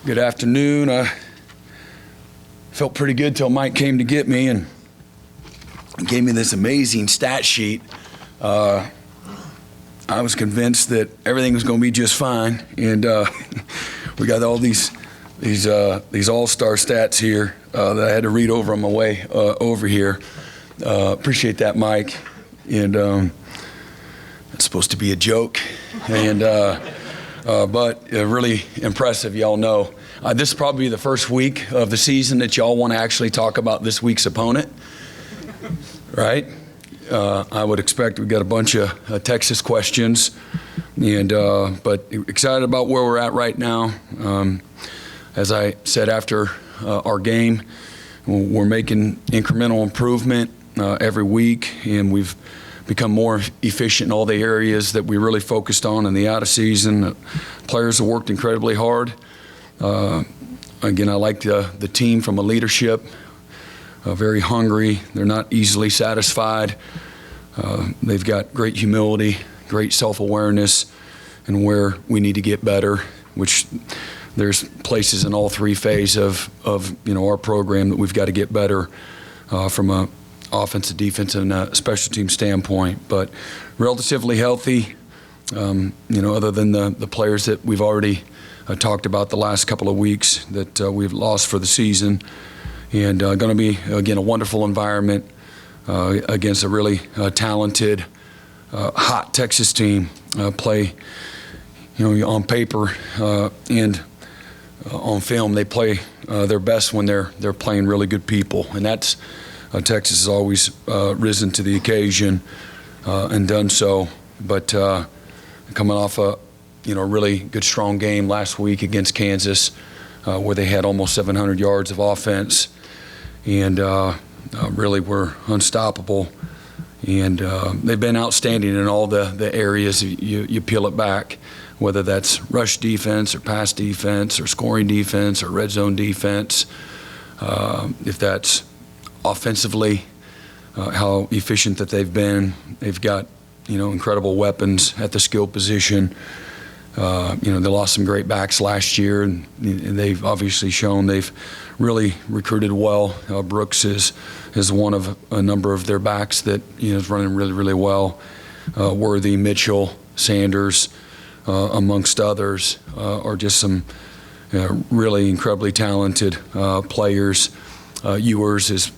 Good afternoon. I felt pretty good till Mike came to get me and gave me this amazing stat sheet. I was convinced that everything was going to be just fine, and we got all these all-star stats here that I had to read over on my way over here. Appreciate that, Mike. And it's supposed to be a joke, and but really impressive. Y'all know this is probably the first week of the season that y'all want to actually talk about this week's opponent, right? I would expect we've got a bunch of Texas questions, and but excited about where we're at right now. As I said after our game, we're making incremental improvement every week, and we've become more efficient in all the areas that we really focused on in the out of season. Players have worked incredibly hard. Again, I like the team from a leadership. Very hungry. They're not easily satisfied. They've got great humility, great self-awareness, and where we need to get better, which there's places in all three phases of our program that we've got to get better from a offensive, defensive, and special team standpoint. But relatively healthy, other than the players that we've already talked about the last couple of weeks that we've lost for the season. And going to be, again, a wonderful environment against a really talented, hot Texas team. Play, on paper and on film, they play their best when they're playing really good people. And that's Texas has always risen to the occasion and done so. But coming off a really good, strong game last week against Kansas, where they had almost 700 yards of offense, and really were unstoppable. And they've been outstanding in all the areas you peel it back, whether that's rush defense or pass defense or scoring defense or red zone defense. If that's offensively, how efficient that they've been. They've got, incredible weapons at the skill position. They lost some great backs last year, and they've obviously shown they've really recruited well. Brooks is one of a number of their backs that is running really, really well. Worthy, Mitchell, Sanders, amongst others, are just some really incredibly talented players. Ewers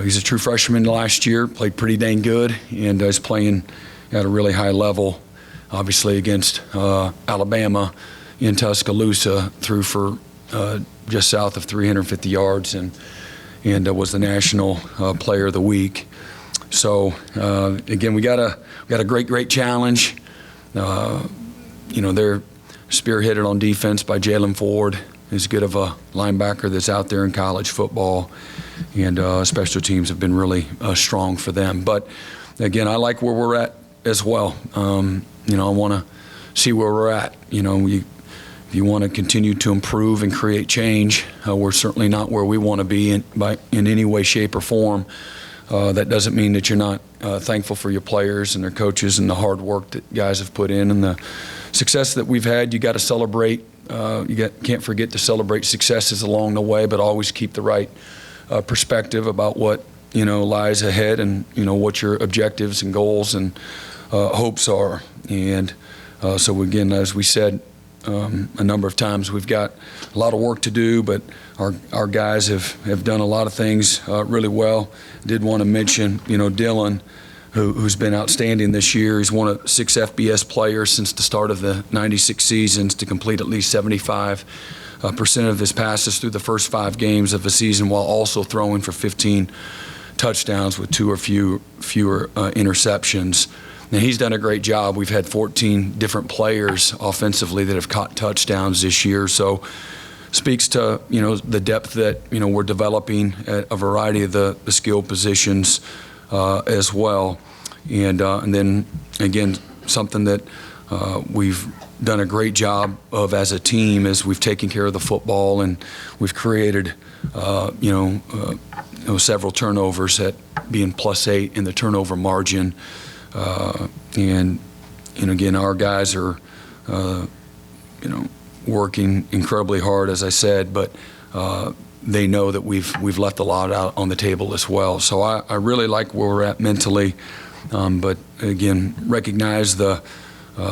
he's a true freshman last year, played pretty dang good, and is playing at a really high level. Obviously against Alabama in Tuscaloosa, threw for just south of 350 yards and was the national player of the week. So again, we got a great challenge. They're spearheaded on defense by Jalen Ford. He's good of a linebacker that's out there in college football, and special teams have been really strong for them. But again, I like where we're at as well. I want to see where we're at. If you want to continue to improve and create change, we're certainly not where we want to be in any way, shape, or form. That doesn't mean that you're not thankful for your players and their coaches and the hard work that guys have put in and the success that we've had. You got to celebrate. Can't forget to celebrate successes along the way, but always keep the right perspective about what lies ahead and what your objectives and goals and hopes are. And so again, as we said a number of times, we've got a lot of work to do, but our guys have done a lot of things really well. Did want to mention Dylan, who's been outstanding this year. He's one of 6 FBS players since the start of the 96 seasons to complete at least 75% of his passes through the first 5 games of the season, while also throwing for 15 touchdowns with 2 or fewer interceptions. And he's done a great job. We've had 14 different players offensively that have caught touchdowns this year. So speaks to the depth that we're developing at a variety of the skill positions as well. And then again, something that we've done a great job of as a team is we've taken care of the football, and we've created several turnovers at being +8 in the turnover margin. And again, our guys are working incredibly hard, as I said, but they know that we've left a lot out on the table as well. So I really like where we're at mentally, but again, recognize the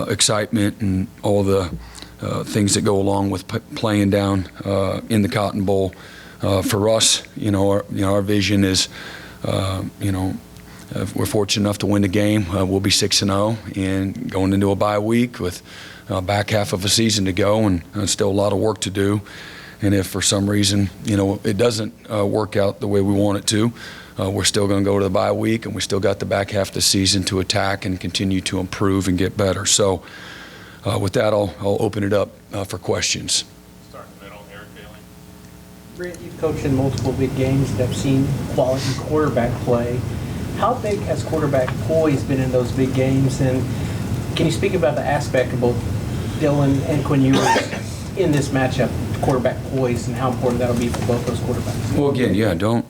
excitement and all the things that go along with playing down in the Cotton Bowl. For us, our vision is, if we're fortunate enough to win the game, we'll be 6-0 and going into a bye week with back half of a season to go, and still a lot of work to do. And if for some reason, it doesn't work out the way we want it to, we're still going to go to the bye week, and we still got the back half of the season to attack and continue to improve and get better. So with that, I'll open it up for questions. Start in the middle, Eric Bailey. Brent, you've coached in multiple big games that have seen quality quarterback play. How big has quarterback poise been in those big games? And can you speak about the aspect of both Dylan and Quinn Ewers in this matchup, quarterback poise, and how important that'll be for both those quarterbacks? Well, again, yeah, don't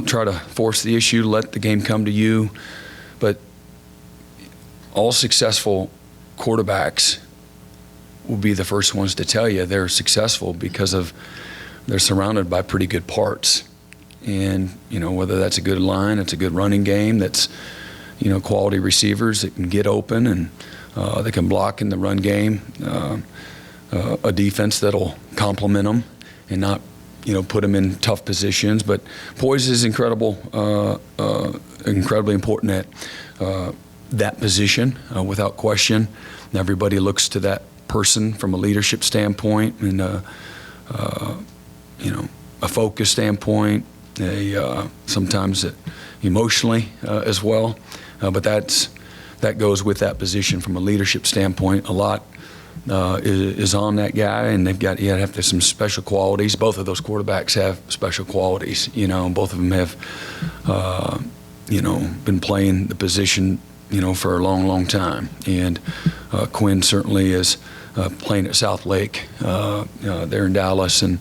try to force the issue. Let the game come to you. But all successful quarterbacks will be the first ones to tell you they're successful because they're surrounded by pretty good parts. And, whether that's a good line, it's a good running game, that's, quality receivers that can get open and they can block in the run game, a defense that'll complement them and not, put them in tough positions. But poise is incredibly important at that position, without question. Everybody looks to that person from a leadership standpoint and, a focus standpoint, sometimes emotionally as well. But that goes with that position from a leadership standpoint. A lot is on that guy, and you have to have some special qualities. Both of those quarterbacks have special qualities. Both of them have been playing the position for a long time. And Quinn certainly is playing at South Lake there in Dallas, and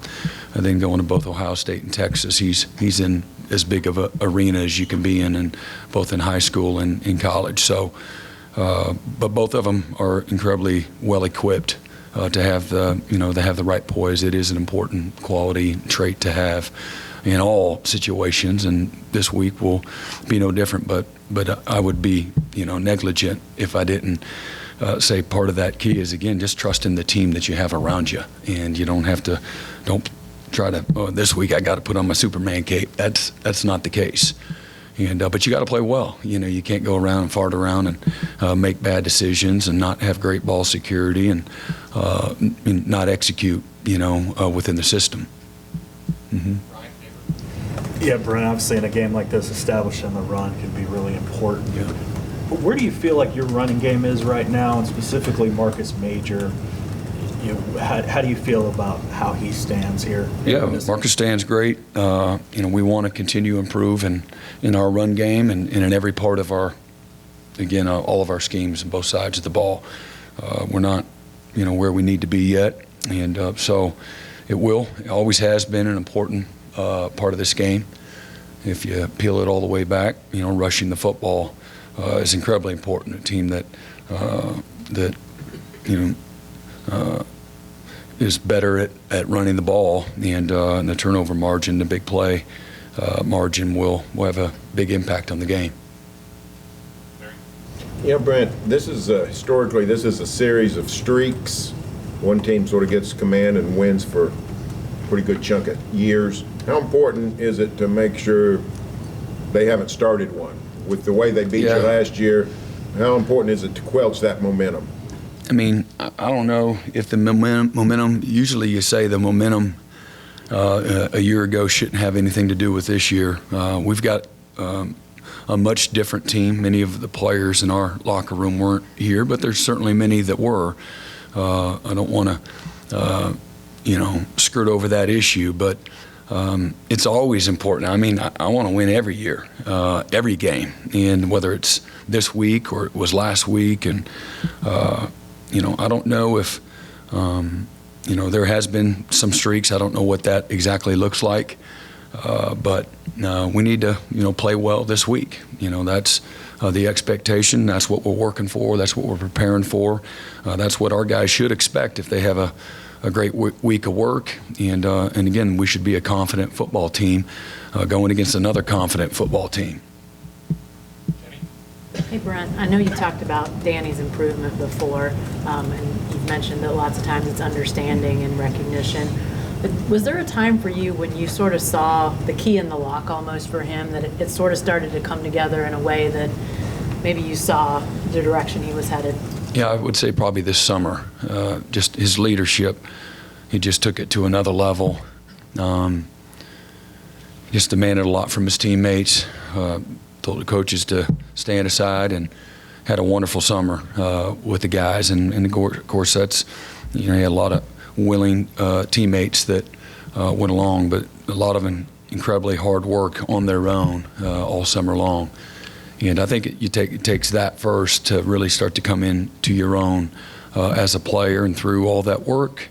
then going to both Ohio State and Texas. He's in as big of an arena as you can be in, and both in high school and in college. So, but both of them are incredibly well equipped to have the right poise. It is an important quality trait to have in all situations, and this week will be no different. But I would be negligent if I didn't say part of that key is, again, just trusting the team that you have around you, and you don't try to, this week I got to put on my Superman cape. That's not the case. And but you got to play well. You can't go around and fart around and make bad decisions and not have great ball security and not execute, within the system. Mm-hmm. Yeah, Brent, obviously in a game like this, establishing the run can be really important. Yeah. But where do you feel like your running game is right now, and specifically Marcus Major? How do you feel about how he stands here? Yeah, Marcus stands great. We want to continue to improve in our run game and in every part of our, all of our schemes on both sides of the ball. We're not, where we need to be yet, and so it always has been an important part of this game. If you peel it all the way back, rushing the football is incredibly important. A team that is better at running the ball, and the turnover margin, the big play margin will have a big impact on the game. Yeah, Brent, this is historically a series of streaks. One team sort of gets command and wins for a pretty good chunk of years. How important is it to make sure they haven't started one? With the way they beat you last year, how important is it to quelch that momentum? I mean, I don't know if the momentum, usually you say the momentum a year ago shouldn't have anything to do with this year. We've got a much different team. Many of the players in our locker room weren't here, but there's certainly many that were. I don't want to, skirt over that issue, but it's always important. I mean, I want to win every year, every game, and whether it's this week or it was last week, and I don't know if, there has been some streaks. I don't know what that exactly looks like, but we need to, play well this week. That's the expectation. That's what we're working for. That's what we're preparing for. That's what our guys should expect if they have a great week of work, and again, we should be a confident football team going against another confident football team. Hey, Brent, I know you talked about Danny's improvement before, and you've mentioned that lots of times it's understanding and recognition. But was there a time for you when you sort of saw the key in the lock almost for him, that it sort of started to come together in a way that maybe you saw the direction he was headed? Yeah, I would say probably this summer. Just his leadership, he just took it to another level. He just demanded a lot from his teammates. Told the coaches to stand aside, and had a wonderful summer with the guys. And of course, that's, he had a lot of willing teammates that went along, but a lot of incredibly hard work on their own all summer long. And I think it takes that first to really start to come into your own as a player, and through all that work,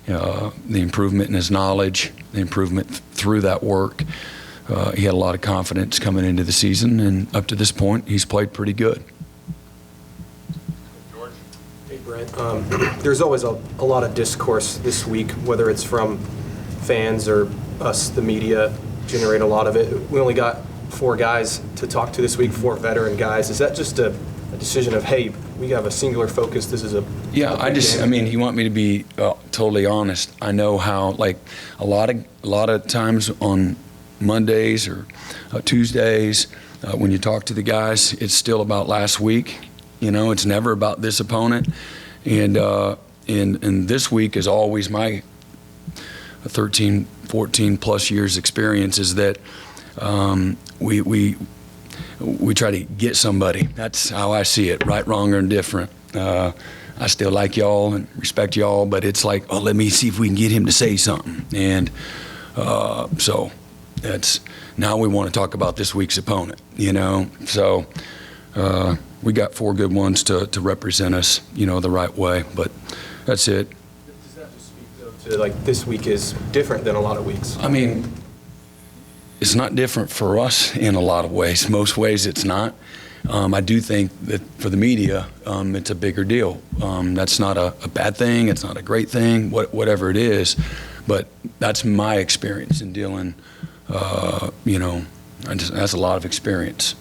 the improvement in his knowledge, the improvement through that work. He had a lot of confidence coming into the season, and up to this point, he's played pretty good. George? Hey, Brent. There's always a lot of discourse this week, whether it's from fans or us, the media, generate a lot of it. We only got 4 guys to talk to this week, 4 veteran guys. Is that just a decision of, hey, we have a singular focus, this is a Yeah, you want me to be totally honest. I know how, like, a lot of times on Mondays or Tuesdays, when you talk to the guys, it's still about last week. It's never about this opponent. And this week is always my 13, 14 plus years experience is that we try to get somebody. That's how I see it, right, wrong, or indifferent. I still like y'all and respect y'all, but it's like, oh, let me see if we can get him to say something. And so that's, now we want to talk about this week's opponent, So we got 4 good ones to represent us, the right way, but that's it. Does that just speak, though, to, like, this week is different than a lot of weeks? I mean, it's not different for us in a lot of ways. Most ways it's not. I do think that for the media, it's a bigger deal. That's not a bad thing. It's not a great thing, whatever it is. But that's my experience in dealing, that's a lot of experience.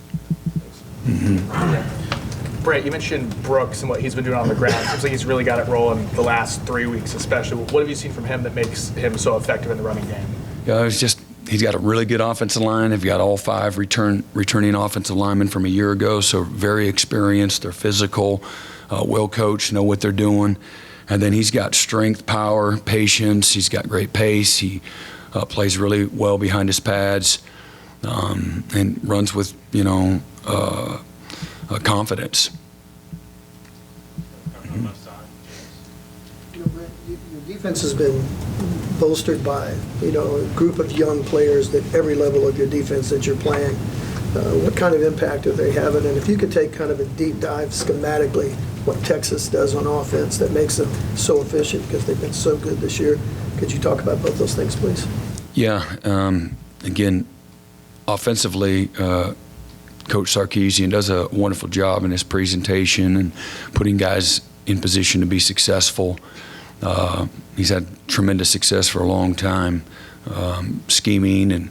Mm-hmm. Brent, you mentioned Brooks and what he's been doing on the ground. Seems like he's really got it rolling the last 3 weeks especially. What have you seen from him that makes him so effective in the running game? Yeah, he's got a really good offensive line. They've got all 5 returning offensive linemen from a year ago, so very experienced. They're physical, well coached, know what they're doing. And then he's got strength, power, patience. He's got great pace. He plays really well behind his pads, and runs with confidence. Brent, your defense has been bolstered by a group of young players at every level of your defense that you're playing. What kind of impact are they having? And if you could take kind of a deep dive schematically what Texas does on offense that makes them so efficient, because they've been so good this year, could you talk about both those things, please? Yeah. Again, offensively, Coach Sarkisian does a wonderful job in his presentation and putting guys in position to be successful. He's had tremendous success for a long time, scheming, and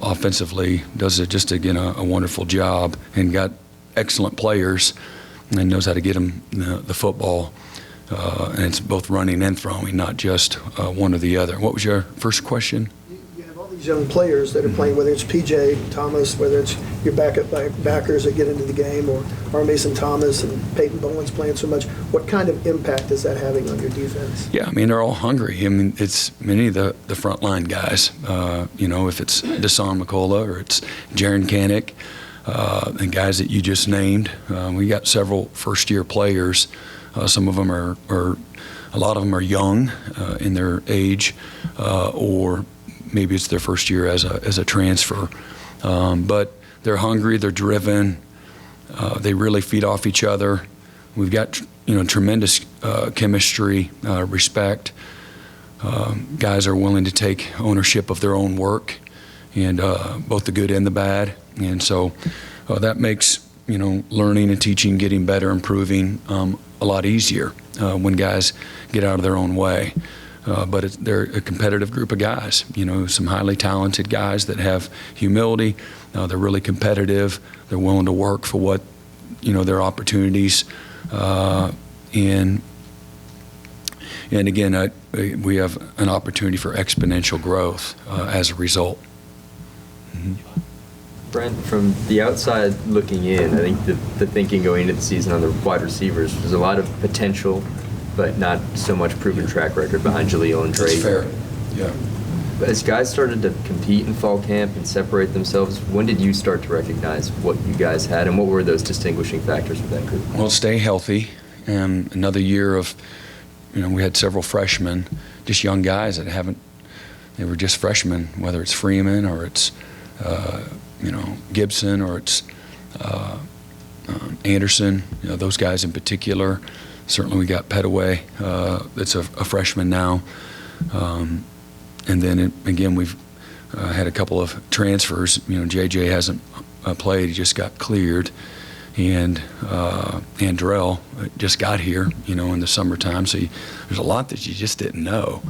offensively does a wonderful job, and got excellent players and knows how to get them the football. And it's both running and throwing, not just one or the other. What was your first question? You have all these young players that are playing, whether it's P.J. Thomas, whether it's your backers that get into the game, or Mason Thomas and Peyton Bowen's playing so much. What kind of impact is that having on your defense? Yeah, they're all hungry. It's many of the frontline guys. If it's Deshaun McCullough or it's Jaron Kanik, the guys that you just named. We got several first-year players. Some of them are a lot of them are young in their age, or maybe it's their first year as a transfer. But they're hungry, they're driven, they really feed off each other. We've got tremendous chemistry, respect. Guys are willing to take ownership of their own work, and both the good and the bad. And so that makes learning and teaching, getting better, improving a lot easier when guys get out of their own way. But they're a competitive group of guys, some highly talented guys that have humility. They're really competitive. They're willing to work for what, their opportunities. And again, we have an opportunity for exponential growth as a result. Mm-hmm. Brent, from the outside looking in, I think the thinking going into the season on the wide receivers was a lot of potential, but not so much proven track record behind Jaleel and Drake. That's fair. Yeah. But as guys started to compete in fall camp and separate themselves, when did you start to recognize what you guys had, and what were those distinguishing factors with that group? Well, stay healthy, and another year of, we had several freshmen, just young guys that they were just freshmen, whether it's Freeman or it's, Gibson or it's Anderson, those guys in particular. Certainly we got Petaway, that's a freshman now. And then, again, we've had a couple of transfers. JJ hasn't played. He just got cleared. And Andrell just got here, in the summertime. So there's a lot that you just didn't know.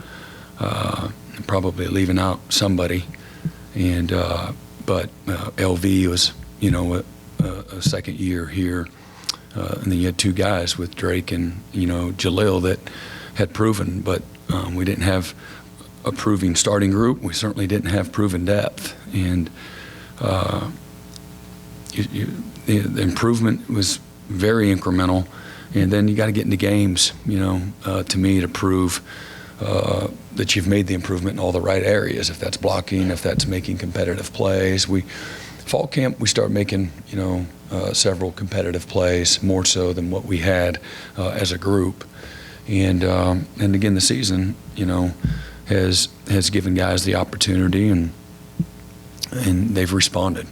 Probably leaving out somebody. And but LV was, a second year here. And then you had two guys with Drake and, Jaleel that had proven, but we didn't have a proving starting group. We certainly didn't have proven depth. And the improvement was very incremental. And then you got to get into games, to me, to prove that you've made the improvement in all the right areas, if that's blocking, if that's making competitive plays. Fall camp, we started making, several competitive plays, more so than what we had as a group. And again, the season, has given guys the opportunity, and they've responded.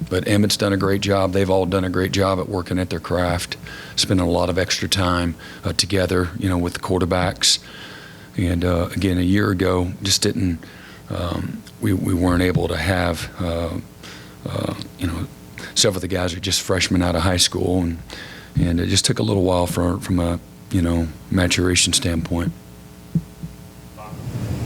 But Emmett's done a great job. They've all done a great job at working at their craft, spending a lot of extra time together, with the quarterbacks. And again, a year ago, just didn't. We weren't able to have. Several of the guys are just freshmen out of high school, and it just took a little while from a maturation standpoint.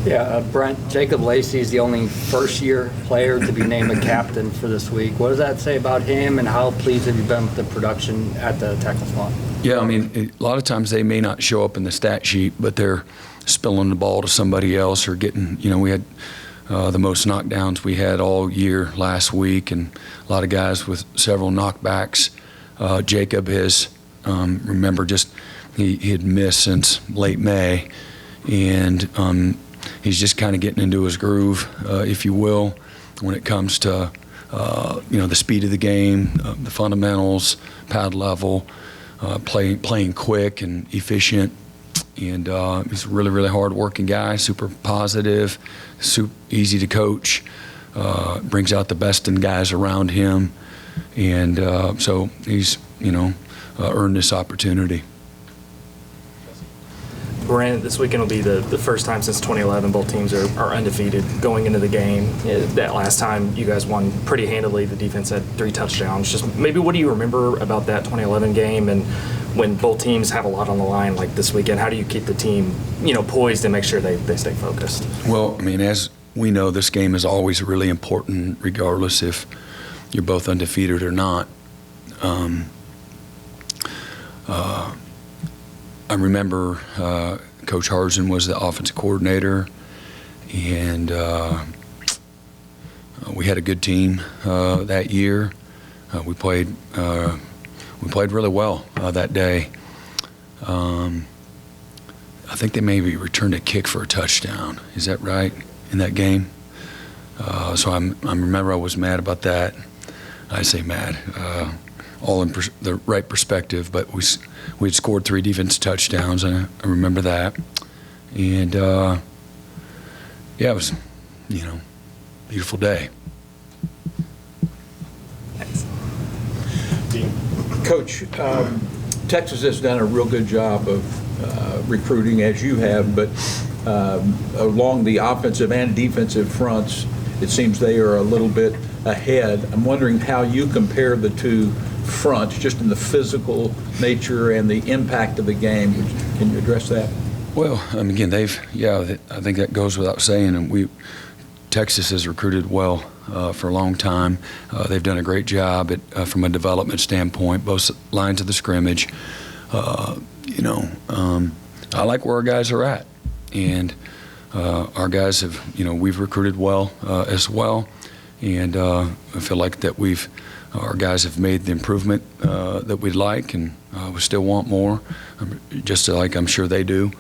Yeah, Brent, Jacob Lacey is the only first-year player to be named a captain for this week. What does that say about him, and how pleased have you been with the production at the Texas Longhorns? Yeah, a lot of times they may not show up in the stat sheet, but they're spilling the ball to somebody else or getting, we had the most knockdowns we had all year last week, and a lot of guys with several knockbacks. Jacob has, remember, he had missed since late May, and he's just kind of getting into his groove, if you will, when it comes to, the speed of the game, the fundamentals, pad level, playing quick and efficient. And he's a really, really hard-working guy, super positive, easy to coach, brings out the best in guys around him. And so he's, earned this opportunity. Brent, this weekend will be the first time since 2011 both teams are undefeated going into the game. That last time you guys won pretty handily. The defense had 3 touchdowns. Just maybe what do you remember about that 2011 game, and when both teams have a lot on the line like this weekend, how do you keep the team, poised and make sure they stay focused? Well, as we know, this game is always really important regardless if you're both undefeated or not. I remember Coach Harsin was the offensive coordinator, and we had a good team that year. We played really well that day. I think they maybe returned a kick for a touchdown. Is that right, in that game? So I remember I was mad about that. I say mad. All in the right perspective, but we had scored 3 defensive touchdowns, and I remember that. And it was, beautiful day. Coach, Texas has done a real good job of recruiting, as you have, but along the offensive and defensive fronts, it seems they are a little bit ahead. I'm wondering how you compare the two front, just in the physical nature and the impact of the game. Can you address that? Well, again, I think that goes without saying, and Texas has recruited well for a long time. They've done a great job from a development standpoint, both lines of the scrimmage. I like where our guys are at, and our guys have, we've recruited well as well, and I feel like that our guys have made the improvement that we'd like, and we still want more, just like I'm sure they do.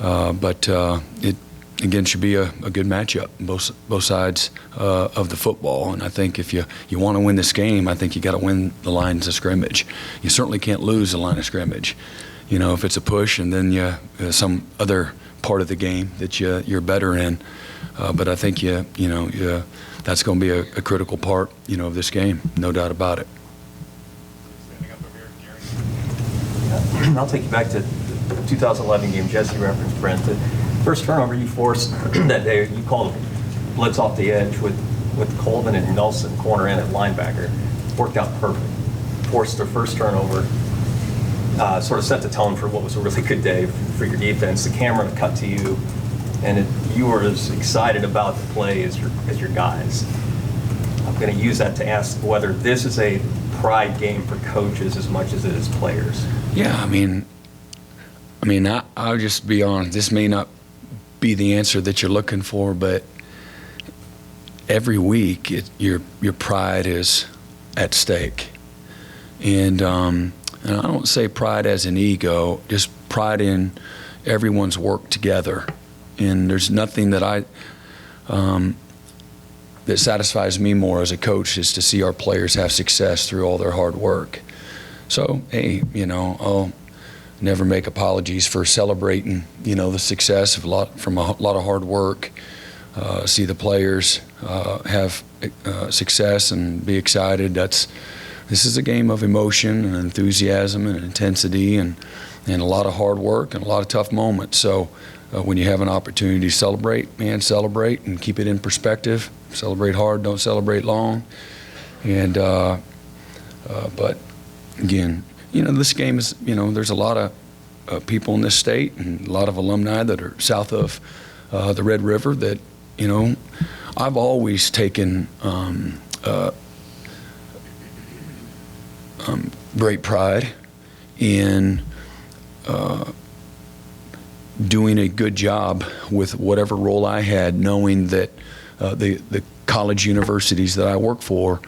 But it again should be a good matchup, both sides of the football. And I think if you want to win this game, I think you got to win the lines of scrimmage. You certainly can't lose the line of scrimmage. If it's a push and then some other part of the game that you're better in. But I think that's going to be a critical part of this game, no doubt about it. I'll take you back to the 2011 game Jesse referenced, Brent. The first turnover you forced that day, you called a blitz off the edge with Colvin and Nelson, corner in at linebacker. Worked out perfect. Forced their first turnover. Sort of set the tone for what was a really good day for your defense. The camera cut to you, and you were as excited about the play as your guys. I'm going to use that to ask whether this is a pride game for coaches as much as it is players. Yeah, I'll just be honest. This may not be the answer that you're looking for, but every week your pride is at stake, and I don't say pride as an ego, just pride in everyone's work together. And there's nothing that that satisfies me more as a coach is to see our players have success through all their hard work. So, hey, I'll never make apologies for celebrating, the success from a lot of hard work. See the players have success and be excited. This is a game of emotion and enthusiasm and intensity and a lot of hard work and a lot of tough moments. So when you have an opportunity to celebrate and keep it in perspective. Celebrate hard, don't celebrate long. And but again, this game is, there's a lot of people in this state and a lot of alumni that are south of the Red River that, I've always taken great pride in doing a good job with whatever role I had, knowing that the college universities that I work for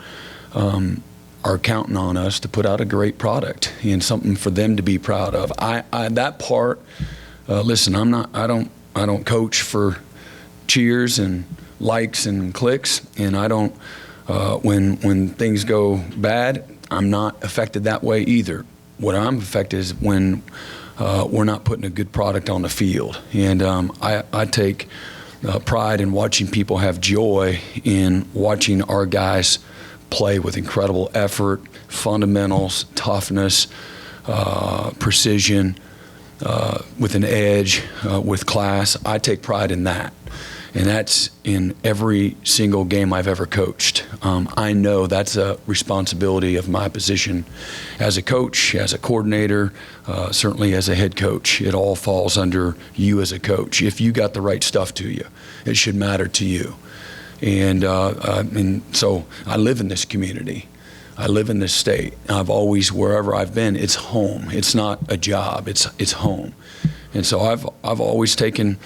are counting on us to put out a great product and something for them to be proud of. That part, listen, I don't coach for cheers and likes and clicks, and I don't when things go bad, I'm not affected that way either. What I'm affected is when we're not putting a good product on the field, and I take pride in watching people have joy in watching our guys play with incredible effort, fundamentals, toughness, precision, with an edge, with class. I take pride in that. And that's in every single game I've ever coached. I know that's a responsibility of my position as a coach, as a coordinator, certainly as a head coach. It all falls under you as a coach. If you got the right stuff to you, it should matter to you. And so I live in this community. I live in this state. I've always, wherever I've been, it's home. It's not a job. It's home. And so I've always taken.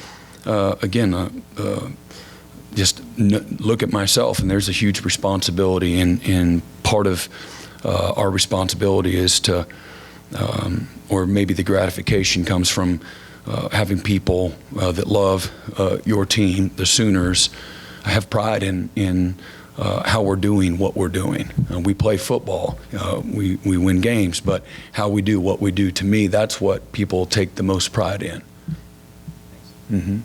Just look at myself, and there's a huge responsibility, and part of our responsibility is to, or maybe the gratification comes from having people that love your team, the Sooners, have pride in how we're doing what we're doing. We play football, we win games, but how we do what we do, to me, that's what people take the most pride in. Mm-hmm.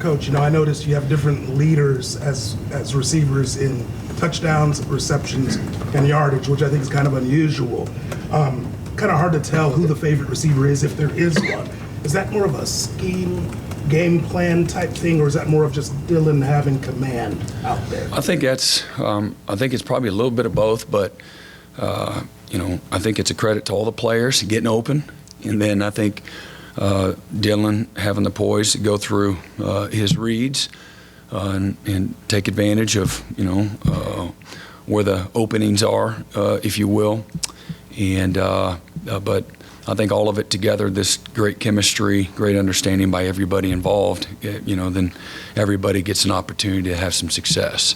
Coach, I noticed you have different leaders as receivers in touchdowns, receptions, and yardage, which I think is kind of unusual. Kind of hard to tell who the favorite receiver is, if there is one. Is that more of a scheme, game plan type thing, or is that more of just Dylan having command out there? I think that's. I think it's probably a little bit of both, but I think it's a credit to all the players getting open, and then I think Dylan having the poise to go through his reads and take advantage of where the openings are, if you will, and but I think all of it together, this great chemistry, great understanding by everybody involved, then everybody gets an opportunity to have some success.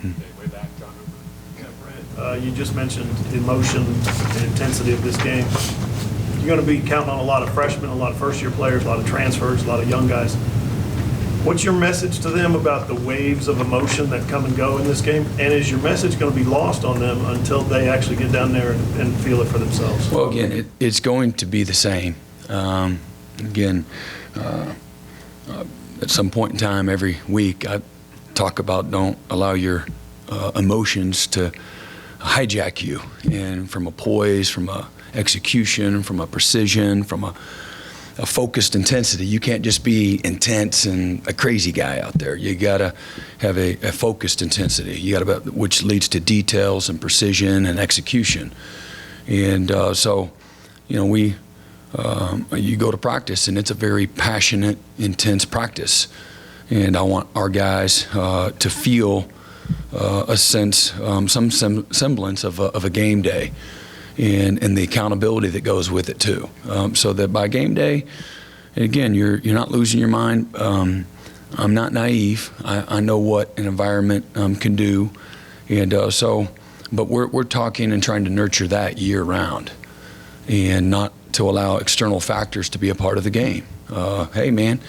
Way back, John. Yeah, Brent, you just mentioned the emotion and intensity of this game. You're going to be counting on a lot of freshmen, a lot of first-year players, a lot of transfers, a lot of young guys. What's your message to them about the waves of emotion that come and go in this game? And is your message going to be lost on them until they actually get down there and feel it for themselves? Well, again, it's going to be the same. At some point in time every week, I talk about don't allow your emotions to hijack you. And from a poise, from a execution, from a precision, from a focused intensity. You can't just be intense and a crazy guy out there. You gotta have a focused intensity. You gotta, which leads to details and precision and execution. And you go to practice and it's a very passionate, intense practice. And I want our guys to feel a sense, some semblance of a game day. And the accountability that goes with it too, so that by game day, again, you're not losing your mind. I'm not naive. I know what an environment can do, and but we're talking and trying to nurture that year round, and not to allow external factors to be a part of the game. Hey man,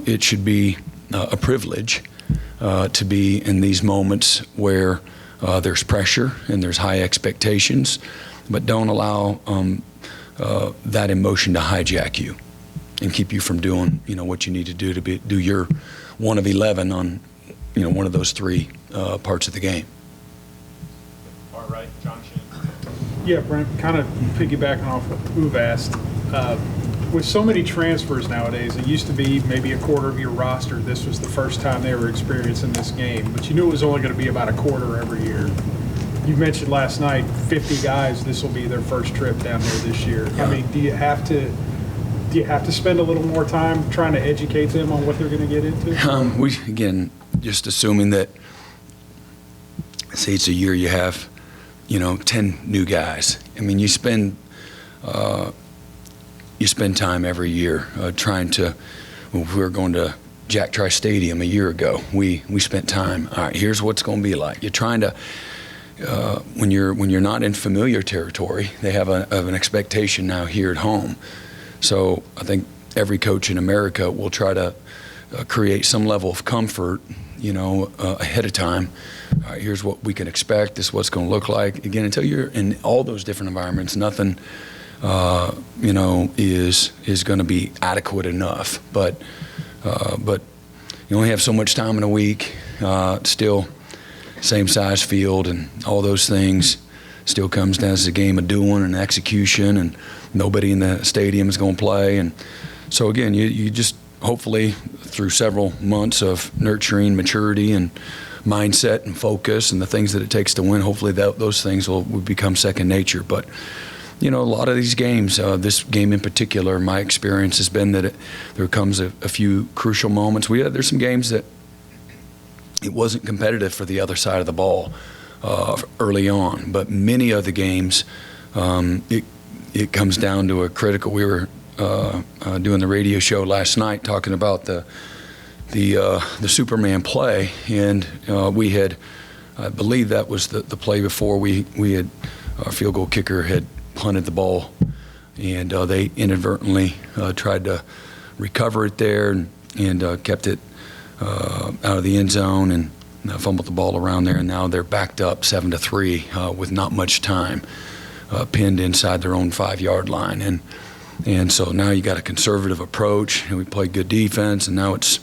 it should be a privilege to be in these moments where there's pressure and there's high expectations, but don't allow that emotion to hijack you and keep you from doing what you need to do do your one of 11 on one of those three parts of the game. All right, John Shin. Yeah, Brent, kind of piggybacking off what Uwe asked. With so many transfers nowadays, it used to be maybe a quarter of your roster. This was the first time they were experiencing this game, but you knew it was only going to be about a quarter every year. You mentioned last night 50 guys. This will be their first trip down there this year. Yeah. I mean, do you have to spend a little more time trying to educate them on what they're going to get into? We again just assuming that, say it's a year, you have 10 new guys. I mean, you spend time every year trying to. When we were going to Jack Trice Stadium a year ago, we spent time. All right, here's what's going to be like. You're trying to when you're not in familiar territory, they have an expectation now here at home. So I think every coach in America will try to create some level of comfort, ahead of time. All right, here's what we can expect. This is what's going to look like. Again, until you're in all those different environments, nothing. Is going to be adequate enough. But you only have so much time in a week. Still, same size field and all those things. Still comes down to a game of doing and execution, and nobody in the stadium is going to play. And so again, you just hopefully through several months of nurturing maturity and mindset and focus and the things that it takes to win, hopefully those things will become second nature. But a lot of these games, this game in particular, my experience has been that there comes a few crucial moments. There's some games that it wasn't competitive for the other side of the ball early on, but many of the games, it comes down to a critical. We were doing the radio show last night talking about the Superman play, and we had, I believe that was the play before we had our field goal kicker had punted the ball, and they inadvertently tried to recover it there and kept it out of the end zone and fumbled the ball around there, and now they're backed up 7-3 with not much time, pinned inside their own 5-yard line, and so now you got a conservative approach, and we played good defense, and now it's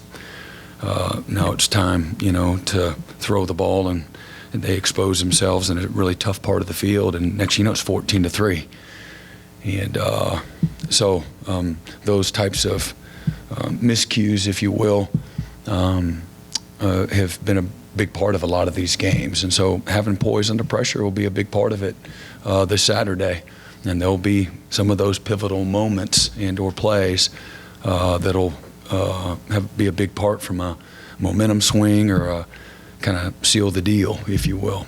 time to throw the ball, and they expose themselves in a really tough part of the field, and next it's 14-3. And so those types of miscues, if you will, have been a big part of a lot of these games. And so having poise under pressure will be a big part of it this Saturday. And there'll be some of those pivotal moments and or plays that'll be a big part from a momentum swing or a kind of seal the deal, if you will.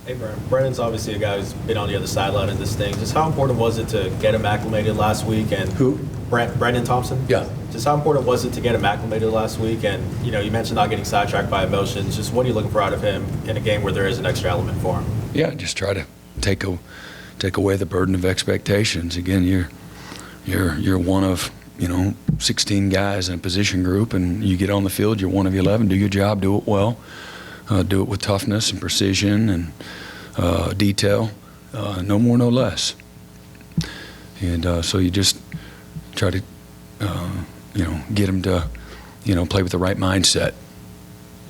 Hey, Brennan's obviously a guy who's been on the other sideline of this thing. Just how important was it to get him acclimated last week? And Who? Brendan Thompson? Yeah. Just how important was it to get him acclimated last week? And, you know, you mentioned not getting sidetracked by emotions. Just what are you looking for out of him in a game where there is an extra element for him? Yeah, just try to take away the burden of expectations. Again, you're one of 16 guys in a position group, and you get on the field. You're one of 11. Do your job. Do it well. Do it with toughness and precision and detail. No more, no less. And so you just try to get him to play with the right mindset.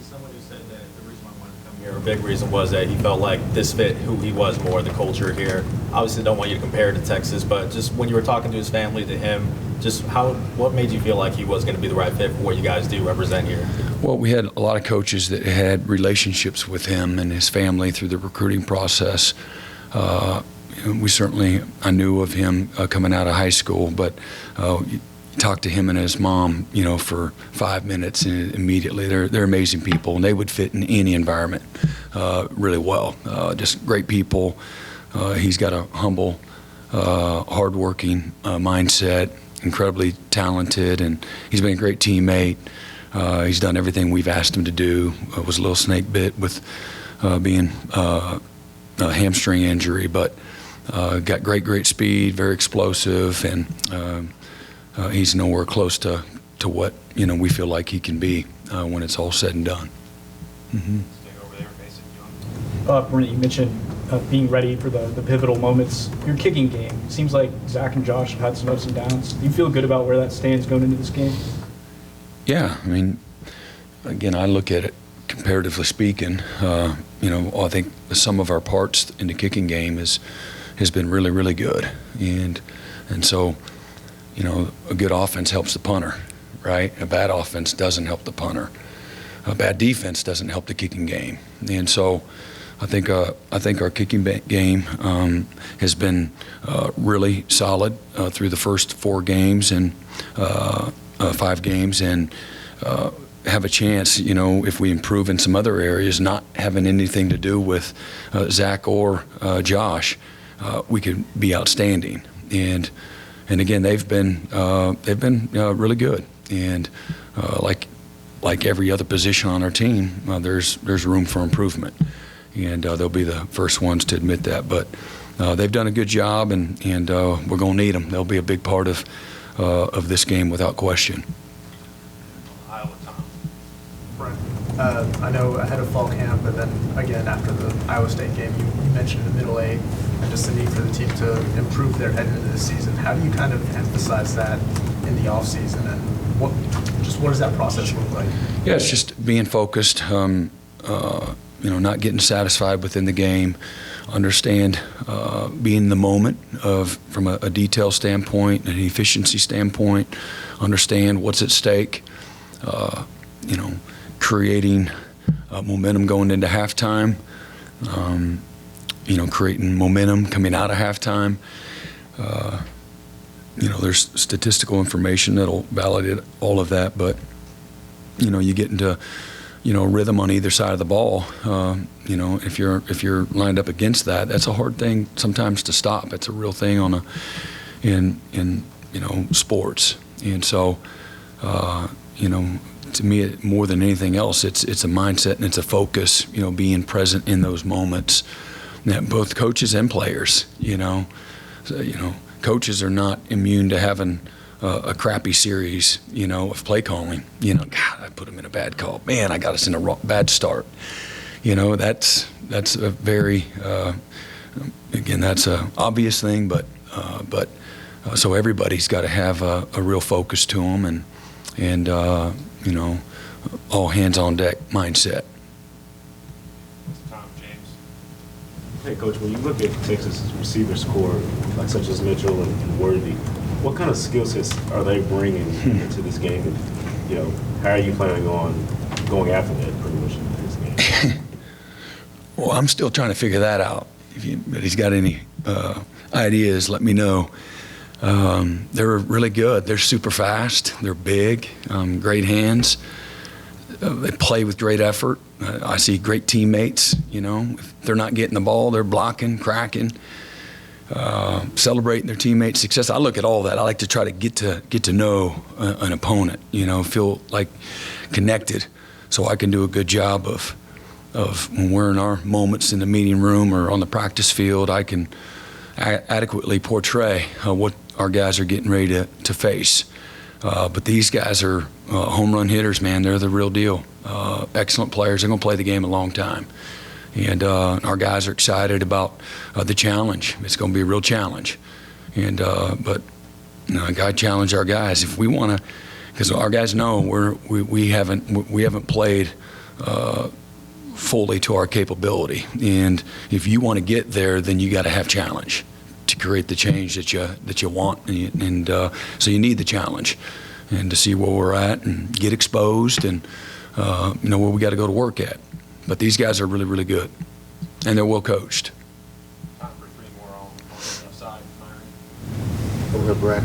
Someone who said that the reason why I wanted to come here, a big reason was that he felt like this fit who he was more, the culture here. Obviously, don't want you to compare it to Texas, but just when you were talking to his family, to him, just what made you feel like he was going to be the right fit for what you guys do represent here? Well, we had a lot of coaches that had relationships with him and his family through the recruiting process. I knew of him coming out of high school, but talked to him and his mom, for 5 minutes, and immediately they're amazing people, and they would fit in any environment really well. Just great people. He's got a humble, hardworking mindset, incredibly talented, and he's been a great teammate. He's done everything we've asked him to do. Was a little snake bit with being a hamstring injury, but got great speed, very explosive, and he's nowhere close to what we feel like he can be when it's all said and done. Mm-hmm. Brent, you mentioned being ready for the pivotal moments. Your kicking game, seems like Zach and Josh have had some ups and downs. Do you feel good about where that stands going into this game? Yeah, I mean, again, I look at it comparatively speaking. I think the sum of our parts in the kicking game has been really good, and so a good offense helps the punter, right? A bad offense doesn't help the punter. A bad defense doesn't help the kicking game, and so I think our kicking game has been really solid through the first 4 games and 5 games, and have a chance, if we improve in some other areas, not having anything to do with Zach or Josh, we could be outstanding. And again, they've been really good. And like every other position on our team, there's room for improvement. And they'll be the first ones to admit that. But they've done a good job, and we're going to need them. They'll be a big part of this game without question. I know ahead of fall camp, and then again after the Iowa State game, you mentioned in the middle eight and just the need for the team to improve their head into this season. How do you kind of emphasize that in the offseason, and what does that process look like? Yeah, it's just being focused, not getting satisfied within the game, understand being in the moment from a detail standpoint, an efficiency standpoint, understand what's at stake, creating momentum going into halftime, creating momentum coming out of halftime. There's statistical information that'll validate all of that, but you get into rhythm on either side of the ball. If you're lined up against that, that's a hard thing sometimes to stop. It's a real thing in sports, and so to me, more than anything else, it's a mindset and it's a focus. Being present in those moments. Now, both coaches and players. Coaches are not immune to having a crappy series. Of play calling. God, I put them in a bad call. Man, I got us in a bad start. That's a very again, that's a obvious thing, but so everybody's got to have a real focus to them, and all hands on deck mindset. Hey, Coach, when you look at Texas receivers core, like such as Mitchell and Worthy, what kind of skill sets are they bringing into this game? And, how are you planning on going after that pretty much in this game? Well, I'm still trying to figure that out. If he's got any ideas, let me know. They're really good. They're super fast. They're big, great hands. They play with great effort. I see great teammates. If they're not getting the ball, they're blocking, cracking, celebrating their teammates' success. I look at all that. I like to try to get to know an opponent. Feel like connected, so I can do a good job of when we're in our moments in the meeting room or on the practice field. I can adequately portray what our guys are getting ready to face. But these guys are home run hitters, man. They're the real deal. Excellent players. They're going to play the game a long time. And our guys are excited about the challenge. It's going to be a real challenge. And but I got to challenge our guys if we want to, because our guys know we haven't played fully to our capability. And if you want to get there, then you got to have challenge to create the change that you want. And so you need the challenge, and to see where we're at and get exposed, and where we got to go to work at. But these guys are really, really good, and they're well coached. Time for three more on the left side, Over here, Brent.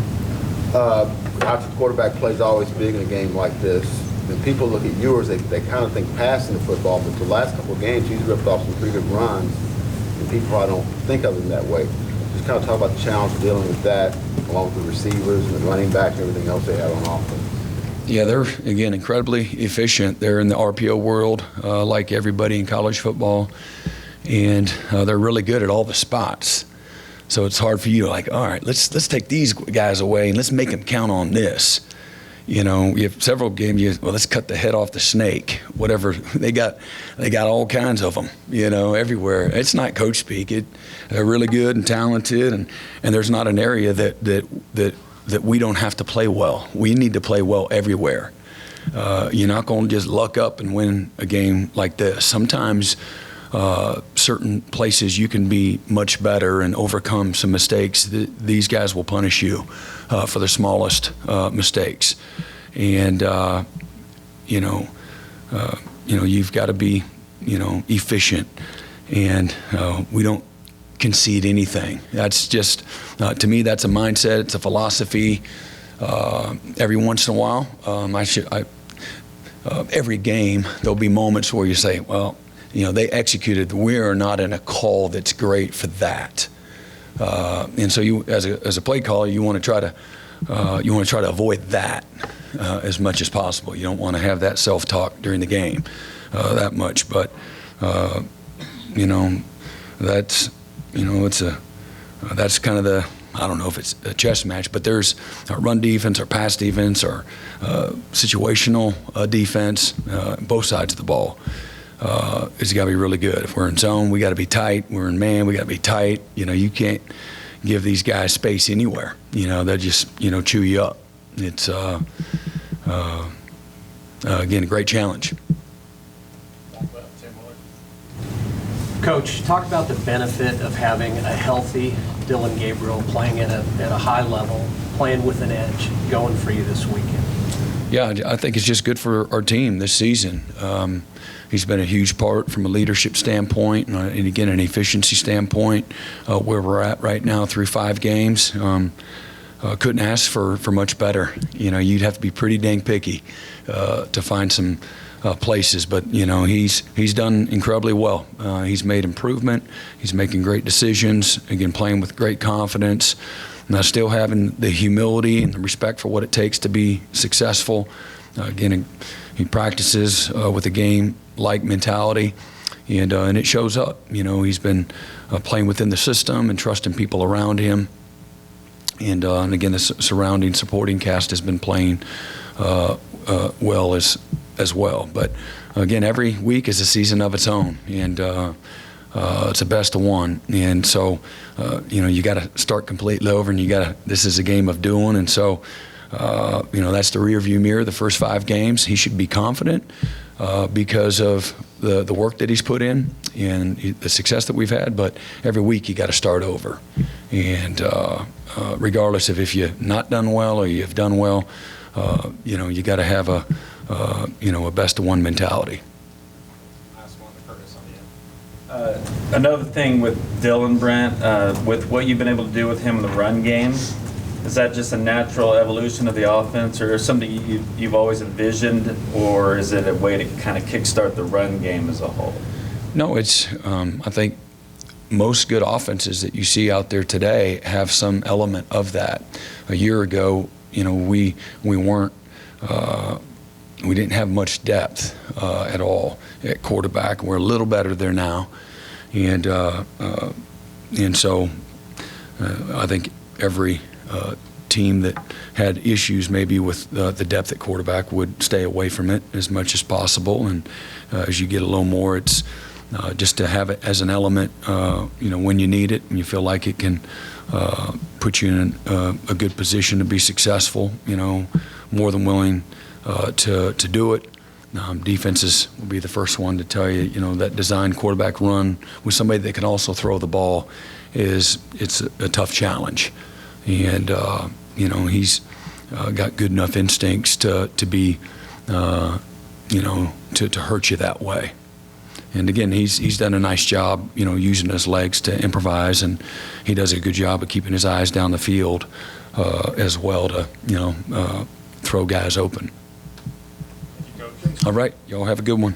Obviously, the quarterback play is always big in a game like this. When people look at yours, they kind of think passing the football, but the last couple of games, he's ripped off some pretty good runs, and people probably don't think of him that way. Just kind of talk about the challenge of dealing with that, along with the receivers and the running back and everything else they have on offense. Yeah, they're, again, incredibly efficient. They're in the RPO world, like everybody in college football, and they're really good at all the spots. So it's hard for you to all right, let's take these guys away and let's make them count on this. You have several games. Let's cut the head off the snake. Whatever they got all kinds of them. Everywhere. It's not coach speak. They're really good and talented, and there's not an area that we don't have to play well. We need to play well everywhere. You're not going to just luck up and win a game like this. Sometimes certain places you can be much better and overcome some mistakes. These guys will punish you for the smallest mistakes. And you've got to be efficient, and we don't concede anything. That's just to me, that's a mindset. It's a philosophy. Every once in a while, every game there'll be moments where you say, well, they executed. We are not in a call that's great for that. And so you, as a play caller, you want to try to avoid that as much as possible. You don't want to have that self-talk during the game that much. But that's that's kind of the, I don't know if it's a chess match, but there's a run defense or pass defense or situational defense, both sides of the ball. It's got to be really good. If we're in zone, we got to be tight. We're in man, we got to be tight. You can't give these guys space anywhere. They'll just, chew you up. It's, again, a great challenge. Coach, talk about the benefit of having a healthy Dylan Gabriel playing at a high level, playing with an edge, going for you this weekend. Yeah, I think it's just good for our team this season. He's been a huge part from a leadership standpoint and again, an efficiency standpoint where we're at right now through 5 games. Couldn't ask for much better. You'd have to be pretty dang picky to find some places, but he's done incredibly well. He's made improvement. He's making great decisions. Again, playing with great confidence. Now, still having the humility and the respect for what it takes to be successful. Again, he practices with a game-like mentality, and it shows up. He's been playing within the system and trusting people around him. And again, the surrounding supporting cast has been playing well as well. But again, every week is a season of its own, and it's a best of one. And so, you got to start completely over, and this is a game of doing. And so, that's the rearview mirror. The first 5 games, he should be confident because of the work that he's put in, in the success that we've had, but every week you got to start over. And regardless of if you've not done well or you've done well, you got to have a best of one mentality. Another thing with Dylan, Brent, with what you've been able to do with him in the run game, is that just a natural evolution of the offense, or something you've always envisioned, or is it a way to kind of kickstart the run game as a whole? No, it's, I think most good offenses that you see out there today have some element of that. A year ago, we weren't, we didn't have much depth at all at quarterback. We're a little better there now. And so I think every team that had issues maybe with the depth at quarterback would stay away from it as much as possible. And as you get a little more, it's just to have it as an element, when you need it and you feel like it can put you in a good position to be successful, more than willing to do it. Defenses will be the first one to tell you, that design quarterback run with somebody that can also throw the ball it's a tough challenge. And, he's got good enough instincts to be, to hurt you that way. And again, he's done a nice job, using his legs to improvise, and he does a good job of keeping his eyes down the field as well to, throw guys open. All right, y'all have a good one.